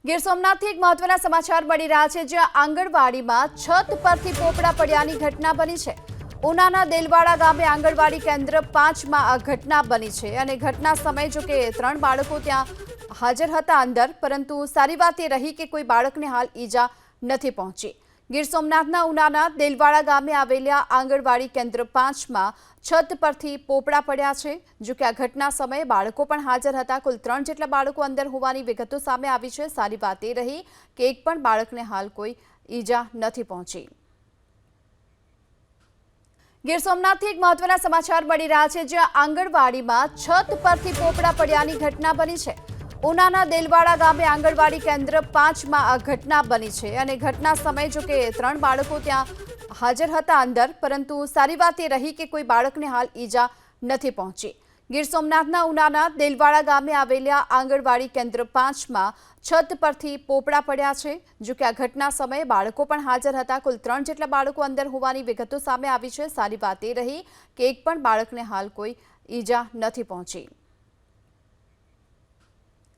ગીર સોમનાથથી એક મહત્વના સમાચાર મળી રહ્યા છે, જ્યાં આંગણવાડીમાં છત પરથી પોપડા પડ્યાની ઘટના બની છે। ઉનાના દેલવાડા ગામે આંગણવાડી કેન્દ્ર 5માં આ ઘટના બની છે અને ઘટના સમયે જો કે 3 બાળકો ત્યાં હાજર હતા અંદર, પરંતુ સારી વાત એ રહી કે કોઈ બાળકને હાલ ઈજા નથી પહોંચી। ગીર સોમનાથના ઉનાના દેલવાડા ગામે આવેલા આંગણવાડી કેન્દ્ર 5માં છત પરથી પોપડા પડ્યા છે। જો કે આ ઘટના સમયે બાળકો પણ હાજર હતા। કુલ 3 જેટલા બાળકો અંદર હોવાની વિગતો સામે આવી છે। સારી વાત એ રહી કે એક પણ બાળકને હાલ કોઈ ઈજા નથી પહોંચી। ગીર સોમનાથથી એક મહત્વના સમાચાર મળી રહ્યા છે, જ્યાં આંગણવાડીમાં છત પરથી પોપડા પડ્યાની ઘટના બની છે। ઉનાના દેલવાડા ગામે આંગણવાડી કેન્દ્ર 5માં આ ઘટના બની છે અને ઘટના સમયે જો કે 3 બાળકો ત્યાં હાજર હતા અંદર, પરંતુ સારી વાત એ રહી કે કોઈ બાળકને હાલ ઈજા નથી પહોંચી। ગીર સોમનાથના ઉનાના દેલવાડા ગામે આવેલા આંગણવાડી કેન્દ્ર 5માં છત પરથી પોપડા પડ્યા છે। જો કે આ ઘટના સમયે બાળકો પણ હાજર હતા। કુલ 3 જેટલા બાળકો અંદર હોવાની વિગતો સામે આવી છે। સારી વાત એ રહી કે એક પણ બાળકને હાલ કોઈ ઈજા નથી પહોંચી।